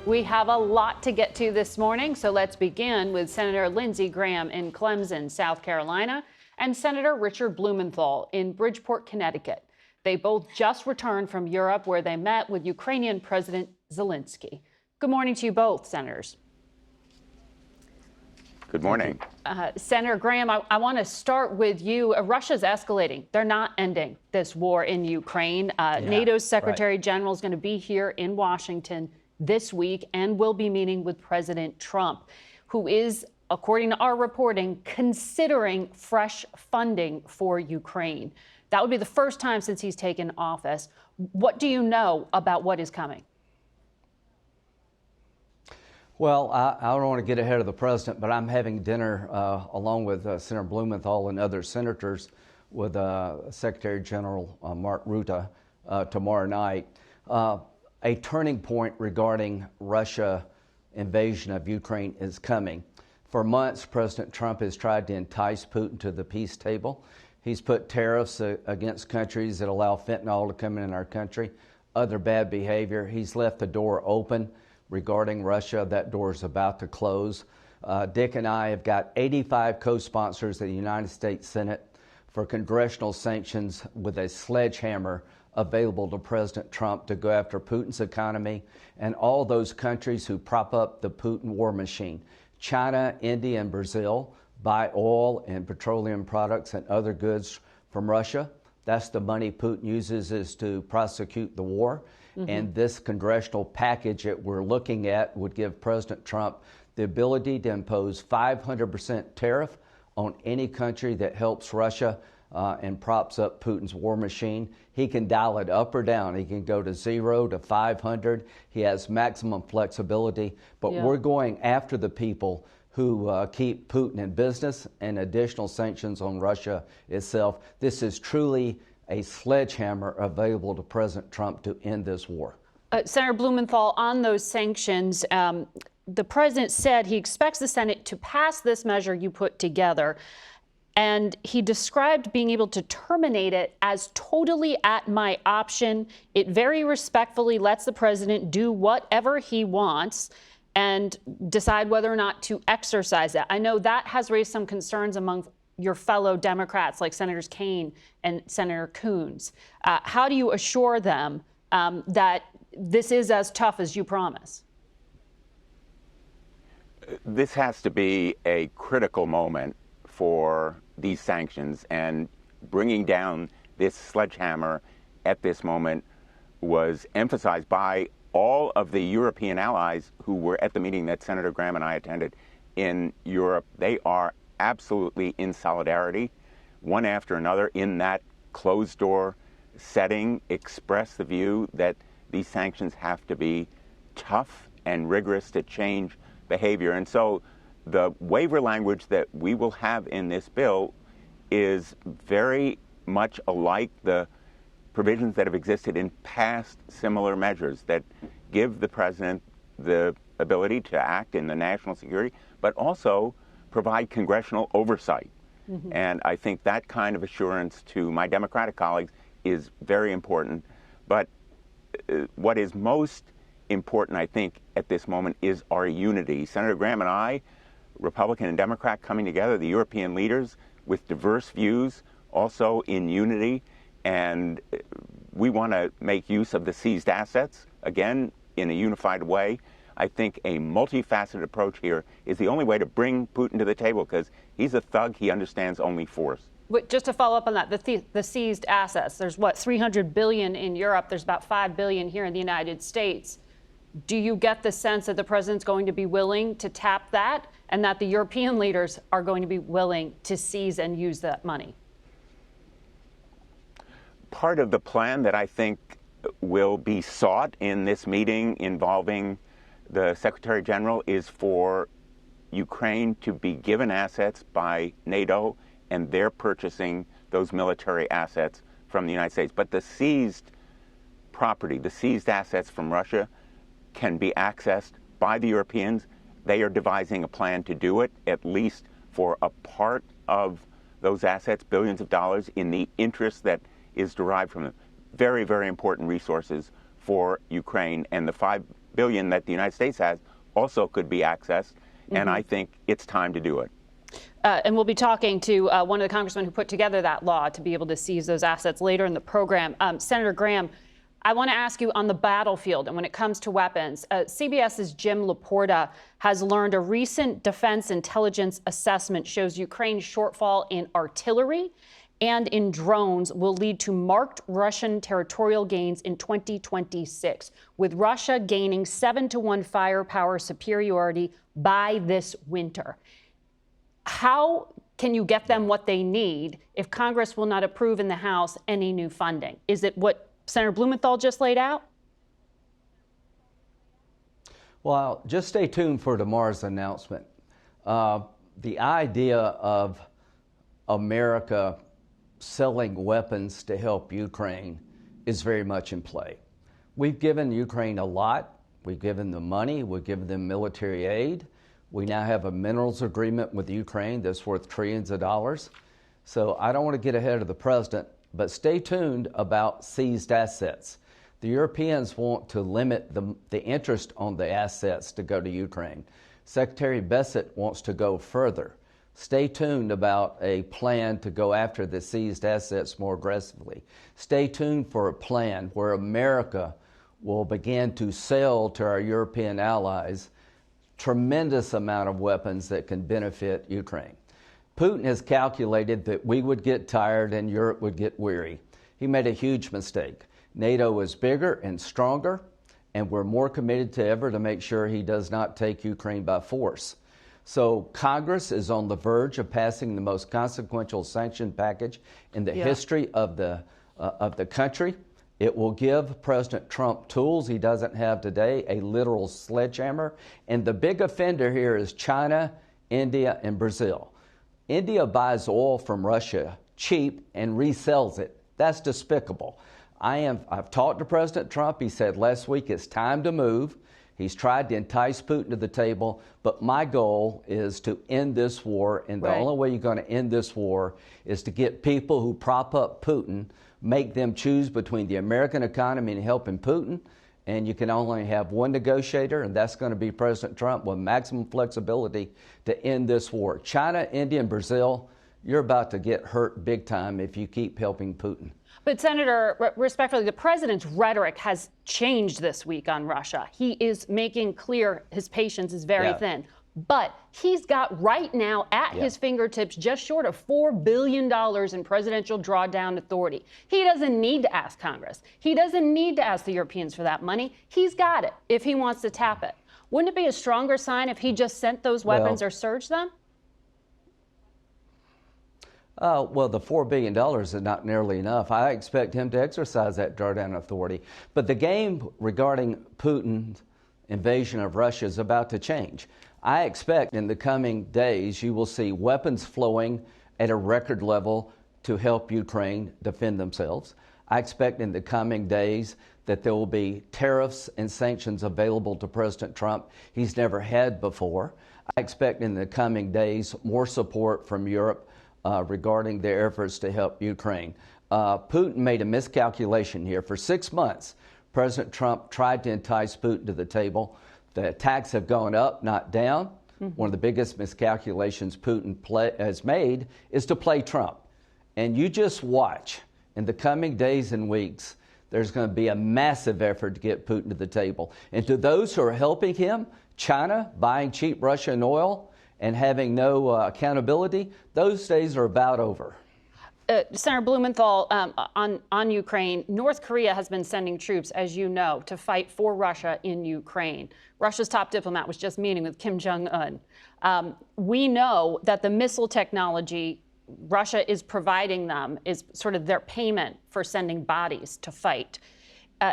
We have a lot to get to this morning, so let's begin with Senator Lindsey Graham in Clemson, South Carolina, and Senator Richard Blumenthal in Bridgeport, Connecticut. They both just returned from Europe, where they met with Ukrainian President Zelensky. Good morning to you both, Senators. Good morning. Senator Graham, I want to start with you. Russia's escalating. They're not ending this war in Ukraine. NATO's Secretary General is going to be here in Washington this week and will be meeting with President Trump, who is, according to our reporting, considering fresh funding for Ukraine. That would be the first time since he's taken office. What do you know about what is coming? Well, I don't want to get ahead of the president, but I'm having dinner along with Senator Blumenthal and other senators with Secretary General Mark Rutte tomorrow night. A turning point regarding Russia invasion of Ukraine is coming. For months, President Trump has tried to entice Putin to the peace table. He's put tariffs against countries that allow fentanyl to come in our country, other bad behavior. He's left the door open regarding Russia. That door is about to close. Dick and I have got 85 co-sponsors at the United States Senate for congressional sanctions with a sledgehammer available to President Trump to go after Putin's economy and all those countries who prop up the Putin war machine. China, India, and Brazil buy oil and petroleum products and other goods from Russia. That's the money Putin uses is to prosecute the war. And this congressional package that we're looking at would give President Trump the ability to impose 500% tariff on any country that helps Russia and props up Putin's war machine. He can dial it up or down. He can go to 0 to 500. He has maximum flexibility. But we're going after the people who keep Putin in business, and additional sanctions on Russia itself. This is truly a sledgehammer available to President Trump to end this war. Senator Blumenthal, on those sanctions, the president said he expects the Senate to pass this measure you put together. And he described being able to terminate it as totally at my option. It very respectfully lets the president do whatever he wants and decide whether or not to exercise it. I know that has raised some concerns among your fellow Democrats like Senators Kaine and Senator Coons. How do you assure them that this is as tough as you promise? This has to be a critical moment for these sanctions, and bringing down this sledgehammer at this moment was emphasized by all of the European allies who were at the meeting that Senator Graham and I attended in Europe. They are absolutely in solidarity, one after another, in that closed-door setting, express the view that these sanctions have to be tough and rigorous to change behavior. And so the waiver language that we will have in this bill is very much alike the provisions that have existed in past similar measures that give the president the ability to act in the national security, but also provide congressional oversight. And I think that kind of assurance to my Democratic colleagues is very important. But what is most important, I think, at this moment is our unity. Senator Graham and I, Republican and Democrat, coming together, the European leaders with diverse views, also in unity. And we want to make use of the seized assets, again, in a unified way. I think a multifaceted approach here is the only way to bring Putin to the table, because he's a thug. He understands only force. But just to follow up on that, the seized assets, there's what, $300 billion in Europe. There's about $5 billion here in the United States. Do you get the sense that the president's going to be willing to tap that, and that the European leaders are going to be willing to seize and use that money? Part of the plan that I think will be sought in this meeting involving the Secretary General is for Ukraine to be given assets by NATO, and they're purchasing those military assets from the United States. But the seized property, the seized assets from Russia, can be accessed by the Europeans. They are devising a plan to do it, at least for a part of those assets, billions of dollars, in the interest that is derived from them. Very, very important resources for Ukraine. And the $5 billion that the United States has also could be accessed, and I think it's time to do it. And we'll be talking to one of the congressmen who put together that law to be able to seize those assets later in the program. Senator Graham, I want to ask you on the battlefield and when it comes to weapons, CBS's Jim Laporta has learned a recent defense intelligence assessment shows Ukraine's shortfall in artillery and in drones will lead to marked Russian territorial gains in 2026, with Russia gaining 7-to-1 firepower superiority by this winter. How can you get them what they need if Congress will not approve in the House any new funding? Is it what Senator Blumenthal just laid out? Well, just stay tuned for tomorrow's announcement. The idea of America selling weapons to help Ukraine is very much in play. We've given Ukraine a lot. We've given them money. We've given them military aid. We now have a minerals agreement with Ukraine that's worth trillions of dollars. So I don't want to get ahead of the president, but stay tuned about seized assets. The Europeans want to limit the interest on the assets to go to Ukraine. Secretary Bessent wants to go further. Stay tuned about a plan to go after the seized assets more aggressively. Stay tuned for a plan where America will begin to sell to our European allies tremendous amount of weapons that can benefit Ukraine. Putin has calculated that we would get tired and Europe would get weary. He made a huge mistake. NATO is bigger and stronger, and we're more committed than ever to make sure he does not take Ukraine by force. So Congress is on the verge of passing the most consequential sanction package in the history of the country. It will give President Trump tools he doesn't have today, a literal sledgehammer. And the big offender here is China, India, and Brazil. India buys oil from Russia cheap and resells it. That's despicable. I've talked to President Trump. He said last week it's time to move. He's tried to entice Putin to the table, but my goal is to end this war, and the only way you're going to end this war is to get people who prop up Putin, make them choose between the American economy and helping Putin, and you can only have one negotiator, and that's going to be President Trump with maximum flexibility to end this war. China, India, and Brazil, you're about to get hurt big time if you keep helping Putin. But Senator, respectfully, the president's rhetoric has changed this week on Russia. He is making clear his patience is very thin. But he's got right now at his fingertips just short of $4 billion in presidential drawdown authority. He doesn't need to ask Congress. He doesn't need to ask the Europeans for that money. He's got it if he wants to tap it. Wouldn't it be a stronger sign if he just sent those weapons or surged them? Well, the $4 billion is not nearly enough. I expect him to exercise that drawdown authority. But the game regarding Putin's invasion of Russia is about to change. I expect in the coming days you will see weapons flowing at a record level to help Ukraine defend themselves. I expect in the coming days that there will be tariffs and sanctions available to President Trump he's never had before. I expect in the coming days more support from Europe regarding their efforts to help Ukraine. Putin made a miscalculation here. For 6 months, President Trump tried to entice Putin to the table. The attacks have gone up, not down. One of the biggest miscalculations Putin has made is to play Trump. And you just watch. In the coming days and weeks, there's going to be a massive effort to get Putin to the table. And to those who are helping him, China buying cheap Russian oil and having no accountability, those days are about over. Senator Blumenthal, on Ukraine, North Korea has been sending troops, as you know, to fight for Russia in Ukraine. Russia's top diplomat was just meeting with Kim Jong-un. We know that the missile technology Russia is providing them is sort of their payment for sending bodies to fight.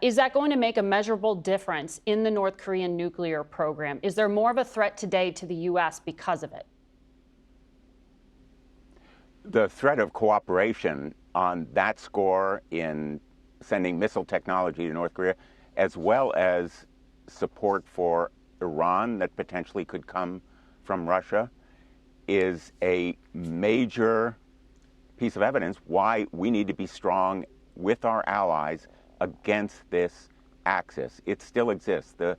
Is that going to make a measurable difference in the North Korean nuclear program? Is there more of a threat today to the U.S. because of it? The threat of cooperation on that score in sending missile technology to North Korea, as well as support for Iran that potentially could come from Russia, is a major piece of evidence why we need to be strong with our allies against this axis. It still exists. The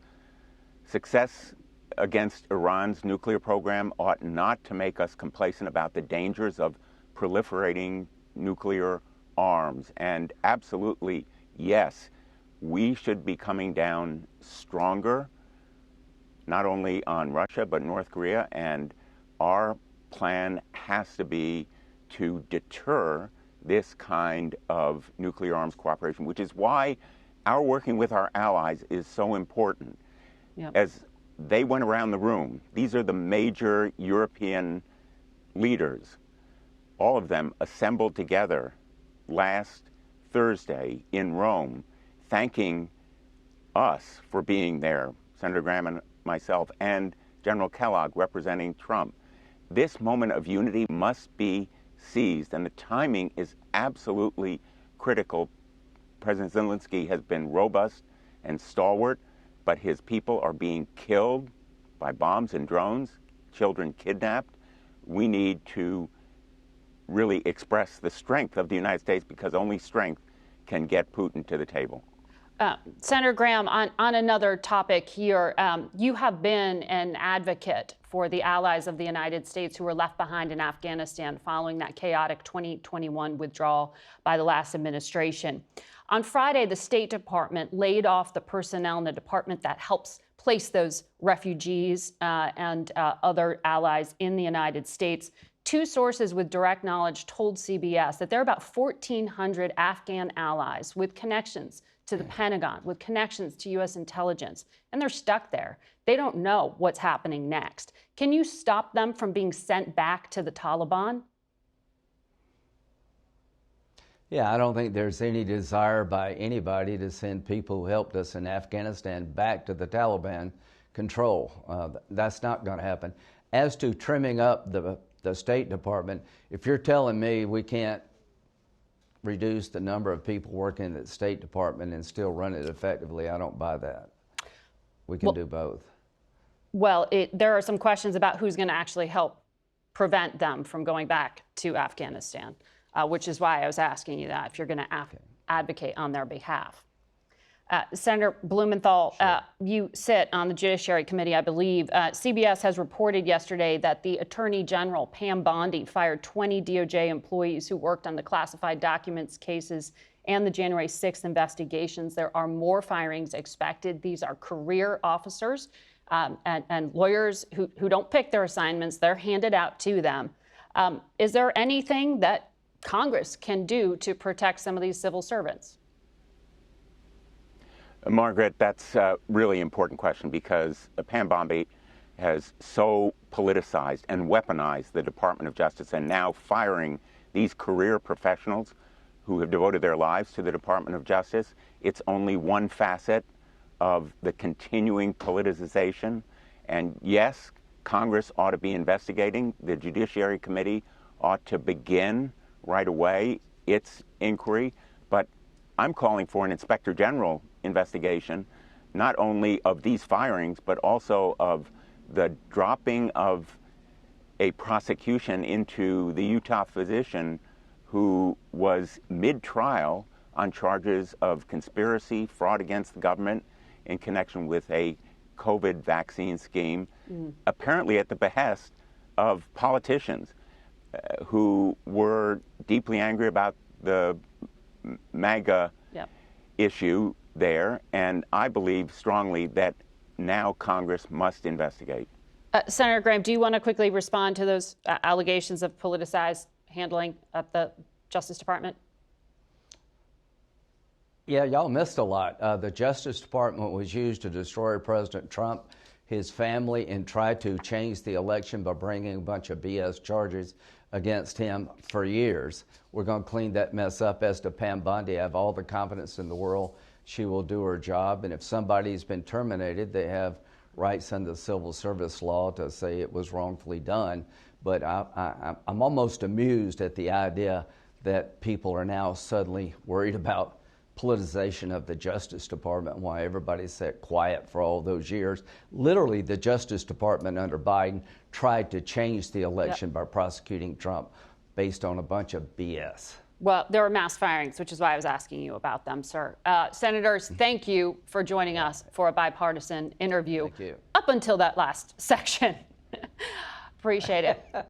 Success against Iran's nuclear program ought not to make us complacent about the dangers of proliferating nuclear arms. And absolutely, yes, we should be coming down stronger, not only on Russia, but North Korea. And our plan has to be to deter this kind of nuclear arms cooperation, which is why our working with our allies is so important. Yep. As they went around the room, these are the major European leaders. All of them assembled together last Thursday in Rome, thanking us for being there, Senator Graham and myself, and General Kellogg representing Trump. This moment of unity must be seized, and the timing is absolutely critical. President Zelensky has been robust and stalwart, but his people are being killed by bombs and drones, children kidnapped. We need to really express the strength of the United States, because only strength can get Putin to the table. Senator Graham, on another topic here, you have been an advocate for the allies of the United States who were left behind in Afghanistan following that chaotic 2021 withdrawal by the last administration. On Friday, the State Department laid off the personnel in the department that helps place those refugees and other allies in the United States. Two sources with direct knowledge told CBS that there are about 1,400 Afghan allies with connections to the Pentagon, with connections to U.S. intelligence, and they're stuck there. They don't know what's happening next. Can you stop them from being sent back to the Taliban? Yeah, I don't think there's any desire by anybody to send people who helped us in Afghanistan back to the Taliban control. That's not going to happen. As to trimming up the State Department, if you're telling me we can't reduce the number of people working at the State Department and still run it effectively, I don't buy that. We can do both. Well, there are some questions about who's going to actually help prevent them from going back to Afghanistan, which is why I was asking you that, if you're going to advocate on their behalf. Senator Blumenthal, Sure. You sit on the Judiciary Committee, I believe. CBS has reported yesterday that the Attorney General, Pam Bondi, fired 20 DOJ employees who worked on the classified documents cases and the January 6th investigations. There are more firings expected. These are career officers and lawyers who don't pick their assignments. They're handed out to them. Is there anything that Congress can do to protect some of these civil servants? Margaret, that's a really important question, because Pam Bondi has so politicized and weaponized the Department of Justice, and now firing these career professionals who have devoted their lives to the Department of Justice. It's only one facet of the continuing politicization. And yes, Congress ought to be investigating. The Judiciary Committee ought to begin right away its inquiry. But I'm calling for an Inspector General investigation, not only of these firings, but also of the dropping of a prosecution into the Utah physician who was mid-trial on charges of conspiracy, fraud against the government in connection with a COVID vaccine scheme, apparently at the behest of politicians who were deeply angry about the MAGA issue there. And I believe strongly that now Congress must investigate. Senator Graham, do you want to quickly respond to those allegations of politicized handling at the Justice Department? Yeah, y'all missed a lot. The Justice Department was used to destroy President Trump, his family, and try to change the election by bringing a bunch of BS charges against him for years. We're going to clean that mess up. As to Pam Bondi, I have all the confidence in the world she will do her job. And if somebody's been terminated, they have rights under the civil service law to say it was wrongfully done. But I'm almost amused at the idea that people are now suddenly worried about politicization of the Justice Department, why everybody sat quiet for all those years. Literally, the Justice Department under Biden tried to change the election by prosecuting Trump based on a bunch of BS. Well, there were mass firings, which is why I was asking you about them, sir. Senators, thank you for joining us for a bipartisan interview. Thank you. Up until that last section. Appreciate it.